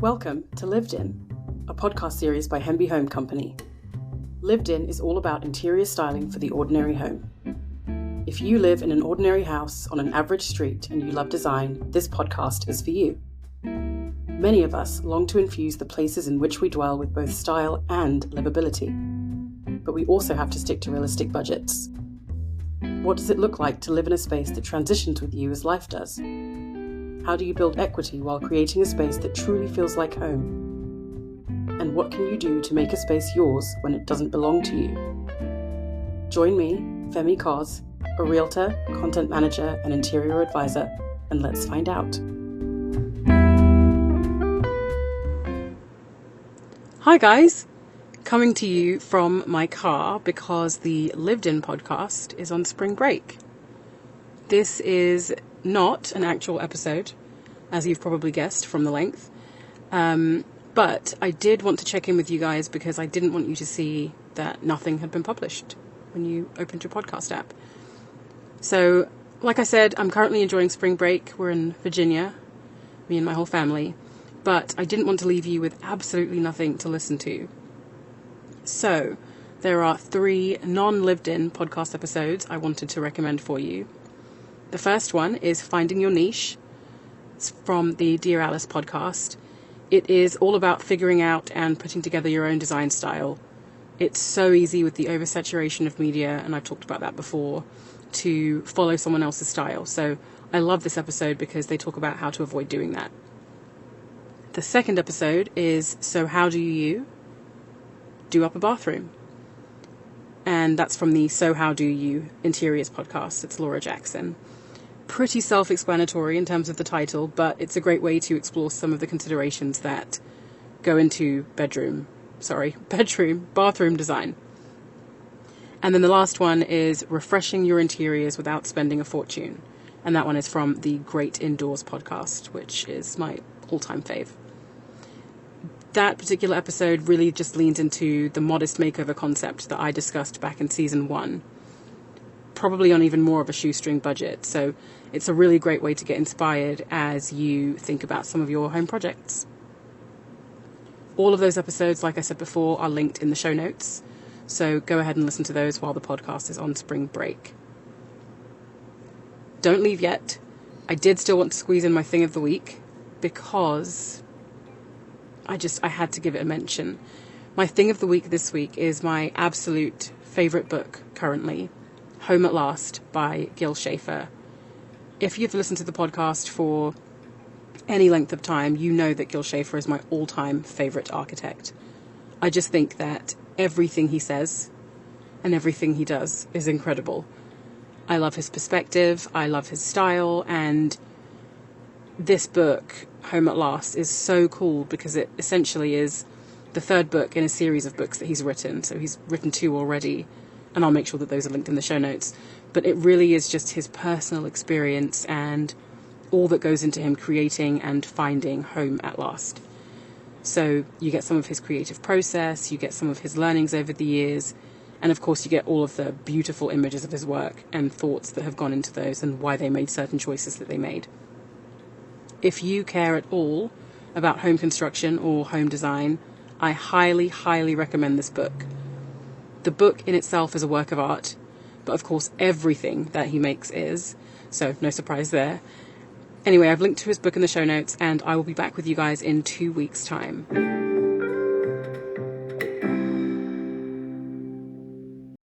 Welcome to Lived In, a podcast series by Hemby Home Co. Lived In is all about interior styling for the ordinary home. If you live in an ordinary house on an average street and you love design, this podcast is for you. Many of us long to infuse the places in which we dwell with both style and livability. But we also have to stick to realistic budgets. What does it look like to live in a space that transitions with you as life does? How do you build equity while creating a space that truly feels like home? And what can you do to make a space yours when it doesn't belong to you? Join me, Hemby Co, a realtor, content manager, and interior advisor, and let's find out. Hi guys! Coming to you from my car because the Lived In podcast is on spring break. This is not an actual episode, as you've probably guessed from the length, but I did want to check in with you guys because I didn't want you to see that nothing had been published when you opened your podcast app. So, like I said, I'm currently enjoying spring break. We're in Virginia, me and my whole family, but I didn't want to leave you with absolutely nothing to listen to. So, there are 3 non-lived-in podcast episodes I wanted to recommend for you. The first one is Finding Your Niche. It's from the Dear Alice podcast. It is all about figuring out and putting together your own design style. It's so easy with the oversaturation of media, and I've talked about that before, to follow someone else's style. So I love this episode because they talk about how to avoid doing that. The second episode is So How Do You Do Up a Bathroom? And that's from the So How Do You Interiors podcast. It's Laura Jackson. Pretty self-explanatory in terms of the title, but it's a great way to explore some of the considerations that go into bathroom design. And then the last one is Refreshing Your Interiors Without Spending a Fortune. And that one is from the Great Indoors podcast, which is my all-time fave. That particular episode really just leans into the modest makeover concept that I discussed back in season 1. Probably on even more of a shoestring budget. So it's a really great way to get inspired as you think about some of your home projects. All of those episodes, like I said before, are linked in the show notes. So go ahead and listen to those while the podcast is on spring break. Don't leave yet. I did still want to squeeze in my thing of the week because I had to give it a mention. My thing of the week this week is my absolute favourite book currently, Home at Last by Gil Schafer. If you've listened to the podcast for any length of time, you know that Gil Schafer is my all-time favourite architect. I just think that everything he says and everything he does is incredible. I love his perspective, I love his style, and this book, Home at Last, is so cool because it essentially is the third book in a series of books that he's written. So he's written 2 already, and I'll make sure that those are linked in the show notes. But it really is just his personal experience and all that goes into him creating and finding home at last. So you get some of his creative process, you get some of his learnings over the years, and of course you get all of the beautiful images of his work and thoughts that have gone into those and why they made certain choices that they made. If you care at all about home construction or home design, I highly, highly recommend this book. The book in itself is a work of art, but of course everything that he makes is, so no surprise there. Anyway, I've linked to his book in the show notes, and I will be back with you guys in 2 weeks' time.